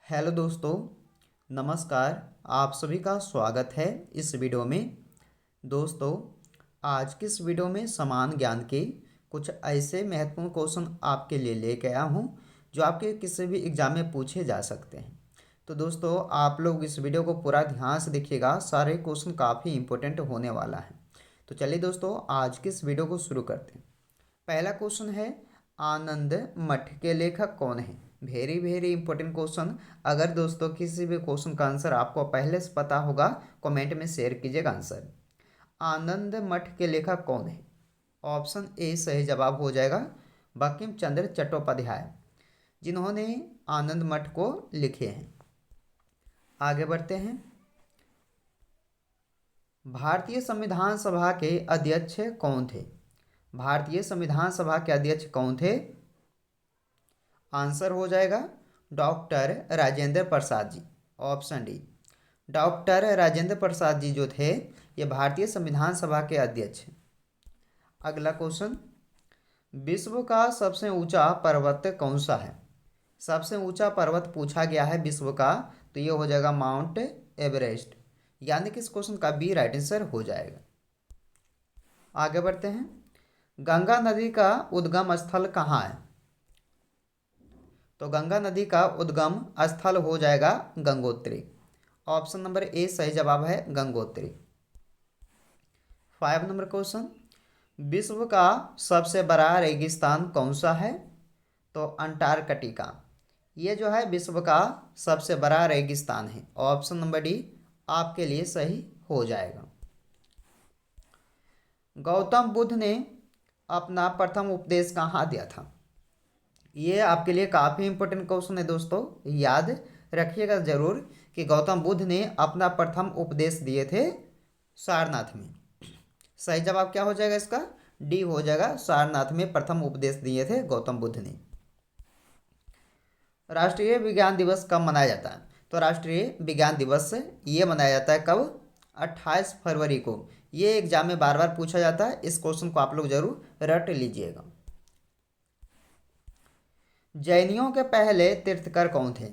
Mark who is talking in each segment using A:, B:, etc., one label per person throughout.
A: Hello दोस्तों, नमस्कार। आप सभी का स्वागत है इस वीडियो में। दोस्तों, आज की इस वीडियो में समान ज्ञान के कुछ ऐसे महत्वपूर्ण क्वेश्चन आपके लिए लेके आया हूँ जो आपके किसी भी एग्जाम में पूछे जा सकते हैं। तो दोस्तों, आप लोग इस वीडियो को पूरा ध्यान से देखिएगा, सारे क्वेश्चन काफ़ी इंपॉर्टेंट होने वाला है। तो चलिए दोस्तों, आज की इस वीडियो को शुरू करते हैं। पहला क्वेश्चन है, आनंद मठ के लेखक कौन है? Very very important question. अगर दोस्तों किसी भी क्वेश्चन का आंसर आपको पहले से पता होगा, कमेंट में शेयर कीजिएगा आंसर। आनंद मठ के लेखक कौन है? ऑप्शन ए सही जवाब हो जाएगा, बंकिम चंद्र चट्टोपाध्याय, जिन्होंने आनंद मठ को लिखे हैं। आगे बढ़ते हैं। भारतीय संविधान सभा के अध्यक्ष कौन थे? भारतीय संविधान सभा के अध्यक्ष कौन थे? आंसर हो जाएगा doctor Rajendra Prasad ji, option D. Doctor Rajendra Prasad ji जो थे, ये भारतीय संविधान सभा के अध्यक्ष हैं। अगला क्वेश्चन, विश्व का सबसे ऊंचा पर्वत कौन सा है? सबसे ऊंचा पर्वत पूछा गया है विश्व का, तो ये हो जाएगा माउंट एवरेस्ट, यानी कि इस क्वेश्चन का बी राइट आंसर हो जाएगा। आगे बढ़ते हैं। गंगा नदी का उद्गम स्थल कहाँ है? तो गंगा नदी का उद्गम स्थल हो जाएगा गंगोत्री। ऑप्शन नंबर ए सही जवाब है, गंगोत्री। 5 नंबर क्वेश्चन, विश्व का सबसे बड़ा रेगिस्तान कौन सा है? तो अंटार्कटिका, ये जो है विश्व का सबसे बड़ा रेगिस्तान है। ऑप्शन नंबर डी आपके लिए सही हो जाएगा। गौतम बुद्ध ने अपना प्रथम उपदेश कहाँ दिया था? ये आपके लिए काफ़ी इंपॉर्टेंट क्वेश्चन है दोस्तों, याद रखिएगा जरूर कि गौतम बुद्ध ने अपना प्रथम उपदेश दिए थे सारनाथ में। सही जवाब क्या हो जाएगा इसका? डी हो जाएगा, सारनाथ में प्रथम उपदेश दिए थे गौतम बुद्ध ने। राष्ट्रीय विज्ञान दिवस कब मनाया जाता है? तो राष्ट्रीय विज्ञान दिवस ये मनाया जाता है कब? 28 फरवरी को। ये एग्जाम में बार बार पूछा जाता है, इस क्वेश्चन को आप लोग जरूर रट लीजिएगा। जैनियों के पहले तीर्थकर कौन थे?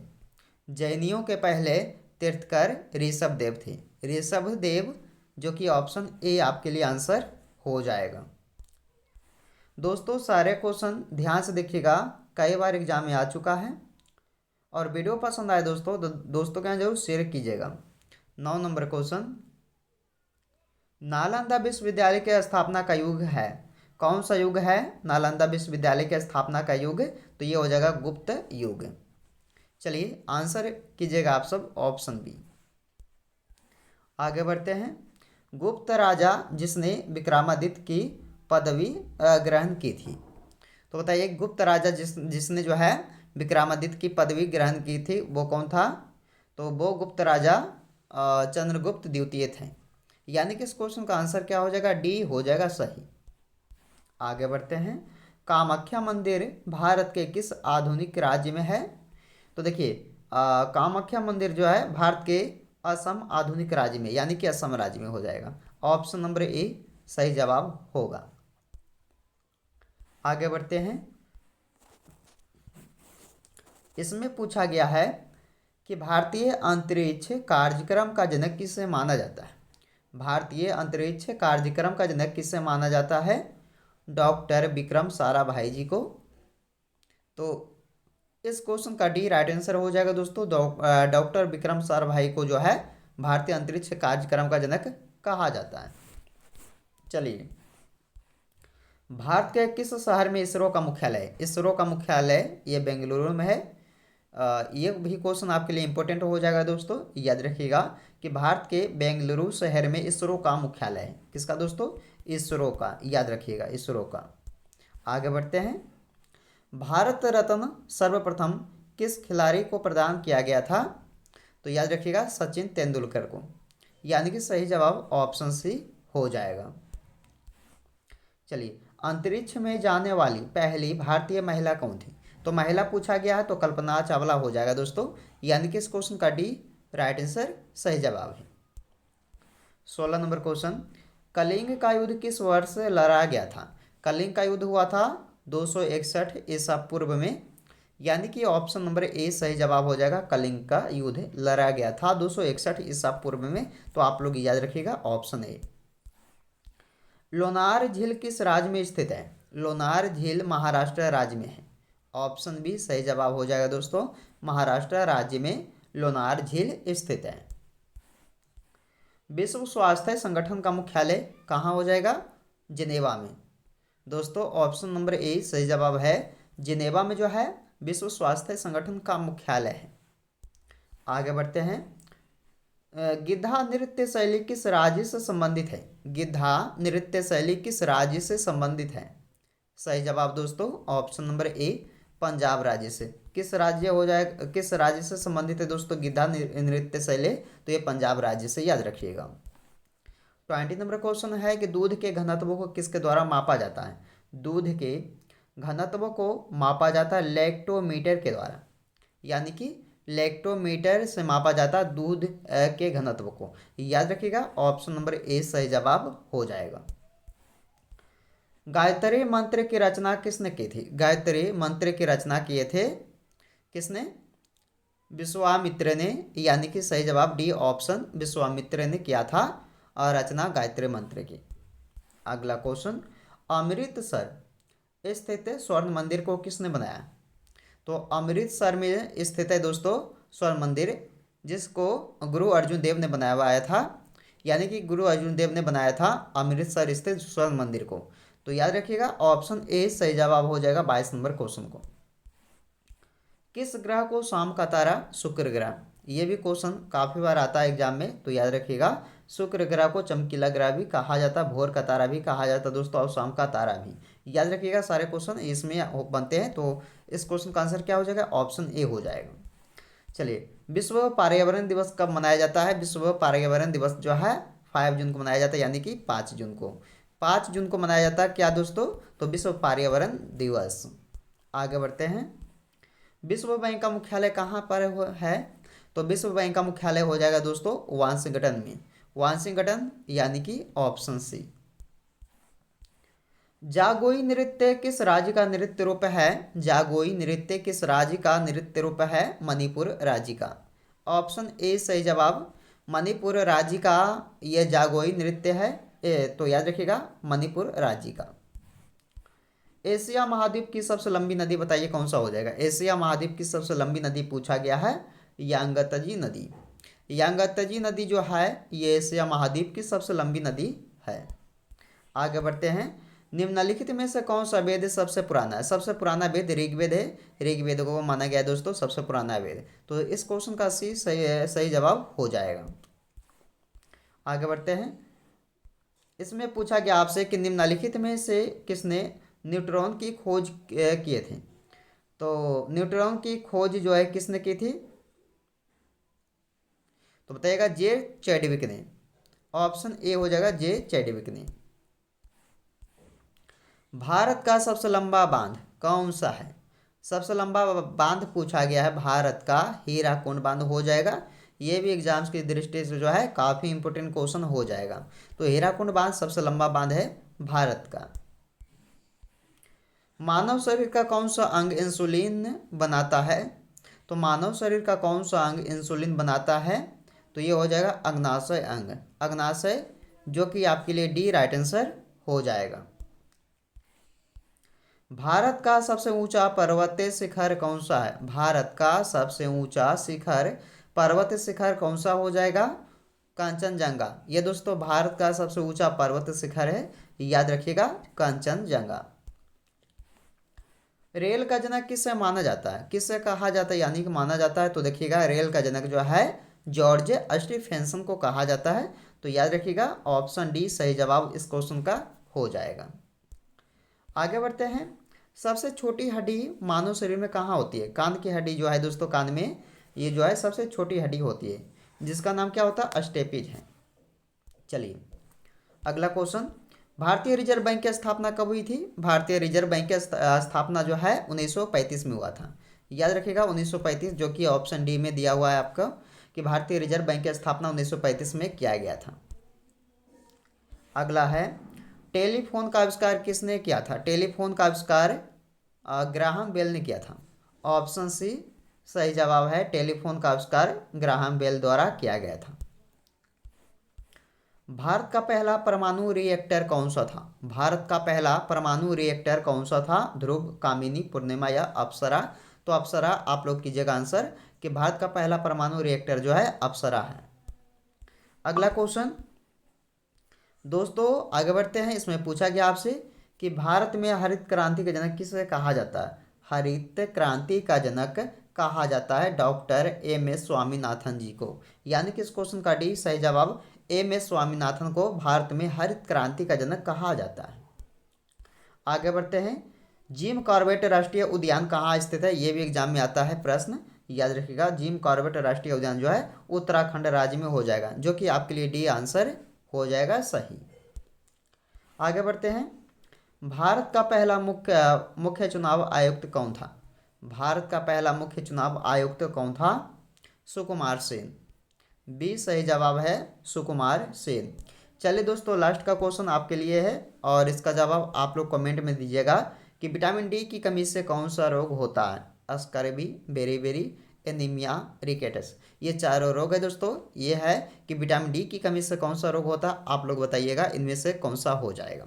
A: जैनियों के पहले तीर्थकर ऋषभदेव थे। ऋषभदेव, जो कि ऑप्शन ए आपके लिए आंसर हो जाएगा। दोस्तों, सारे क्वेश्चन ध्यान से देखिएगा, कई बार एग्जाम में आ चुका है। और वीडियो पसंद आए दोस्तों तो दोस्तों के यहाँ जरूर शेयर कीजिएगा। 9 नंबर क्वेश्चन, नालंदा विश्वविद्यालय के स्थापना का युग है? कौन सा युग है नालंदा विश्वविद्यालय के स्थापना का युग? तो ये हो जाएगा गुप्त युग। चलिए आंसर कीजिएगा आप सब, ऑप्शन बी। आगे बढ़ते हैं। गुप्त राजा जिसने विक्रमादित्य की पदवी ग्रहण की थी, तो बताइए गुप्त राजा जिसने जो है विक्रमादित्य की पदवी ग्रहण की थी वो कौन था? तो वो गुप्त राजा चंद्रगुप्त द्वितीय थे, यानी कि इस क्वेश्चन का आंसर क्या हो जाएगा? डी हो जाएगा सही। आगे बढ़ते हैं। कामाख्या मंदिर भारत के किस आधुनिक राज्य में है? तो देखिए कामाख्या मंदिर जो है भारत के असम आधुनिक राज्य में, यानी कि असम राज्य में हो जाएगा। ऑप्शन नंबर ए सही जवाब होगा। आगे बढ़ते हैं। इसमें पूछा गया है कि भारतीय अंतरिक्ष कार्यक्रम का जनक किसे माना जाता है? भारतीय अंतरिक्ष कार्यक्रम का जनक किसे माना जाता है? डॉक्टर विक्रम साराभाई जी को। तो इस क्वेश्चन का डी राइट आंसर हो जाएगा दोस्तों। डॉक्टर विक्रम साराभाई को जो है भारतीय अंतरिक्ष कार्यक्रम का जनक कहा जाता है। चलिए, भारत के किस शहर में इसरो का मुख्यालय है? इसरो का मुख्यालय ये बेंगलुरु में है। ये भी क्वेश्चन आपके लिए इंपॉर्टेंट हो जाएगा दोस्तों, याद रखिएगा कि भारत के बेंगलुरु शहर में इसरो का मुख्यालय है। किसका दोस्तों? इसरो का, याद रखिएगा इसरो का। आगे बढ़ते हैं। भारत रत्न सर्वप्रथम किस खिलाड़ी को प्रदान किया गया था? तो याद रखिएगा सचिन तेंदुलकर को, यानी कि सही जवाब ऑप्शन सी हो जाएगा। चलिए, अंतरिक्ष में जाने वाली पहली भारतीय महिला कौन थी? तो महिला पूछा गया है तो कल्पना चावला हो जाएगा दोस्तों, यानी कि इस क्वेश्चन का डी राइट आंसर सही जवाब है। 16 नंबर क्वेश्चन, कलिंग का युद्ध किस वर्ष लड़ा गया था? कलिंग का युद्ध हुआ था 261 ईसा पूर्व में, यानी कि ऑप्शन नंबर ए सही जवाब हो जाएगा। कलिंग का युद्ध लड़ा गया था 261 ईसा पूर्व में, तो आप लोग याद रखिएगा ऑप्शन ए। लोनार झील किस राज्य में स्थित है? लोनार झील महाराष्ट्र राज्य में है। ऑप्शन बी सही जवाब हो जाएगा दोस्तों, महाराष्ट्र राज्य में लोनार झील स्थित है। विश्व स्वास्थ्य संगठन का मुख्यालय कहाँ हो जाएगा? जिनेवा में। दोस्तों ऑप्शन नंबर ए सही जवाब है, जिनेवा में जो है विश्व स्वास्थ्य संगठन का मुख्यालय है। आगे बढ़ते हैं। गिद्धा नृत्य शैली किस राज्य से संबंधित है? गिद्धा नृत्य शैली किस राज्य से संबंधित है? सही जवाब दोस्तों ऑप्शन नंबर ए, पंजाब राज्य से। किस राज्य हो जाएगा, किस राज्य से संबंधित है दोस्तों गिद्धा नृत्य शैली? तो ये पंजाब राज्य से, याद रखिएगा। 20 नंबर क्वेश्चन है कि दूध के घनत्व को किसके द्वारा मापा जाता है? दूध के घनत्व को मापा जाता है लैक्टोमीटर के द्वारा, यानी कि लैक्टोमीटर से मापा जाता है दूध के घनत्व को, याद रखिएगा। ऑप्शन नंबर ए सही जवाब हो जाएगा। गायत्री मंत्र की रचना किसने की थी? गायत्री मंत्र की रचना किए थे किसने? विश्वामित्र ने, यानी कि सही जवाब डी ऑप्शन, विश्वामित्र ने किया था और रचना गायत्री मंत्र की। अगला क्वेश्चन, अमृतसर स्थित स्वर्ण मंदिर को किसने बनाया? तो अमृतसर में स्थित है दोस्तों स्वर्ण मंदिर, जिसको गुरु अर्जुन देव ने बनाया था, यानी कि गुरु अर्जुन देव ने बनाया था अमृतसर स्थित स्वर्ण मंदिर को। तो याद रखिएगा ऑप्शन ए सही जवाब हो जाएगा 22 नंबर क्वेश्चन को। किस ग्रह को शाम का तारा? शुक्र ग्रह। ये भी क्वेश्चन काफ़ी बार आता है एग्जाम में, तो याद रखिएगा शुक्र ग्रह को चमकीला ग्रह भी कहा जाता है, भोर का तारा भी कहा जाता है दोस्तों, और शाम का तारा भी। याद रखिएगा सारे क्वेश्चन इसमें बनते हैं, तो इस क्वेश्चन का आंसर क्या हो जाएगा? ऑप्शन ए हो जाएगा। चलिए, विश्व पर्यावरण दिवस कब मनाया जाता है? विश्व पर्यावरण दिवस जो है 5 जून को मनाया जाता है, यानी कि 5 जून को। 5 जून को मनाया जाता है क्या दोस्तों? तो विश्व पर्यावरण दिवस। आगे बढ़ते हैं। विश्व बैंक का मुख्यालय कहाँ पर है? तो विश्व बैंक का मुख्यालय हो जाएगा दोस्तों वाशिंगटन में। वाशिंगटन, यानी कि ऑप्शन सी। जागोई नृत्य किस राज्य का नृत्य रूप है? जागोई नृत्य किस राज्य का नृत्य रूप है? मणिपुर राज्य का। ऑप्शन ए सही जवाब, मणिपुर राज्य का यह जागोई नृत्य है। तो याद रखिएगा मणिपुर राज्य का। एशिया महाद्वीप की सबसे लंबी नदी बताइए कौन सा हो जाएगा? एशिया महाद्वीप की सबसे लंबी नदी पूछा गया है यांगत्जी नदी। यांगत्जी नदी जो है ये एशिया महाद्वीप की सबसे लंबी नदी है। आगे बढ़ते हैं। निम्नलिखित में से कौन सा वेद सबसे पुराना है? सबसे पुराना वेद ऋग्वेद है। ऋग्वेद को माना गया है दोस्तों सबसे पुराना वेद, तो इस क्वेश्चन का सी सही जवाब हो जाएगा। आगे बढ़ते हैं। इसमें पूछा गया आपसे कि निम्नलिखित में से किसने न्यूट्रॉन की खोज किए थे? तो न्यूट्रॉन की खोज जो है किसने की थी? तो बताइएगा जे चैडविक ने। ऑप्शन ए हो जाएगा जे चैडविक ने। भारत का सबसे लंबा बांध कौन सा है? सबसे लंबा बांध पूछा गया है भारत का हीराकुंड बांध हो जाएगा। ये भी एग्जाम्स की दृष्टि से जो है काफ़ी इंपोर्टेंट क्वेश्चन हो जाएगा। तो हीराकुंड बांध सबसे लंबा बांध है भारत का। मानव शरीर का कौन सा अंग इंसुलिन बनाता है? तो मानव शरीर का कौन सा अंग इंसुलिन बनाता है? तो ये हो जाएगा अग्नाशय अंग। अग्नाशय, जो कि आपके लिए डी राइट आंसर हो जाएगा। भारत का सबसे ऊंचा पर्वतीय शिखर कौन सा है? भारत का सबसे ऊंचा शिखर पर्वत शिखर कौन सा हो जाएगा? कंचनजंगा। ये दोस्तों भारत का सबसे ऊंचा पर्वत शिखर है, याद रखिएगा कंचनजंगा। रेल का जनक किससे माना जाता है? किससे कहा जाता है यानी कि माना जाता है? तो देखिएगा रेल का जनक जो है जॉर्ज स्टीफेंसन को कहा जाता है। तो याद रखिएगा ऑप्शन डी सही जवाब इस क्वेश्चन का हो जाएगा। आगे बढ़ते हैं। सबसे छोटी हड्डी मानव शरीर में कहाँ होती है? कान की हड्डी जो है दोस्तों, कान में ये जो है सबसे छोटी हड्डी होती है, जिसका नाम क्या होता है? स्टेपिज है। चलिए अगला क्वेश्चन। भारतीय रिजर्व बैंक की स्थापना कब हुई थी? भारतीय रिजर्व बैंक की स्थापना जो है 1935 में हुआ था। याद रखिएगा 1935, जो कि ऑप्शन डी में दिया हुआ है आपका कि भारतीय रिजर्व बैंक की स्थापना 1935 में किया गया था। अगला है टेलीफोन का आविष्कार किसने किया था? टेलीफोन का आविष्कार ग्राहम बेल ने किया था। ऑप्शन सी सही जवाब है। टेलीफोन का आविष्कार ग्राहम बेल द्वारा किया गया था। भारत का पहला परमाणु रिएक्टर कौन सा था? भारत का पहला परमाणु रिएक्टर कौन सा था? ध्रुव, कामिनी, पूर्णिमा या अप्सरा? तो अप्सरा आप लोग कीजिएगा आंसर कि भारत का पहला परमाणु रिएक्टर जो है अप्सरा है। अगला क्वेश्चन दोस्तों आगे बढ़ते हैं। इसमें पूछा गया आपसे कि भारत में हरित क्रांति का जनक किसे कहा जाता है? हरित क्रांति का जनक कहा जाता है डॉक्टर एम.एस. स्वामीनाथन जी को। यानी कि इस क्वेश्चन का डी सही जवाब। एम.एस. स्वामीनाथन को भारत में हरित क्रांति का जनक कहा जाता है। आगे बढ़ते हैं। जिम कॉर्बेट राष्ट्रीय उद्यान कहाँ स्थित है? ये भी एग्जाम में आता है प्रश्न, याद रखिएगा। जिम कॉर्बेट राष्ट्रीय उद्यान जो है उत्तराखंड राज्य में हो जाएगा, जो कि आपके लिए डी आंसर हो जाएगा सही। आगे बढ़ते हैं। भारत का पहला मुख्य चुनाव आयुक्त कौन था? भारत का पहला मुख्य चुनाव आयुक्त कौन था? सुकुमार सेन। बी सही जवाब है, सुकुमार सेन। चलिए दोस्तों लास्ट का क्वेश्चन आपके लिए है और इसका जवाब आप लोग कमेंट में दीजिएगा कि विटामिन डी की कमी से कौन सा रोग होता है? Scurvy, beriberi, anaemia, rickets. ये चारों रोग है दोस्तों। ये है कि विटामिन डी की कमी से कौन सा रोग होता है, आप लोग बताइएगा इनमें से कौन सा हो जाएगा।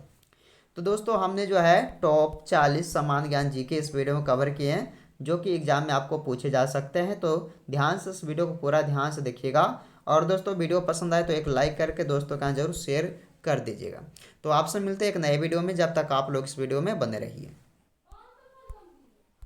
A: तो दोस्तों हमने जो है टॉप 40 सामान्य ज्ञान जी के इस वीडियो में कवर किए हैं, जो कि एग्जाम में आपको पूछे जा सकते हैं। तो ध्यान से इस वीडियो को पूरा ध्यान से देखिएगा और दोस्तों वीडियो पसंद आए तो एक लाइक करके दोस्तों का जरूर शेयर कर दीजिएगा। तो आपसे मिलते हैं एक नए वीडियो में, जब तक आप लोग इस वीडियो में बने रहिए।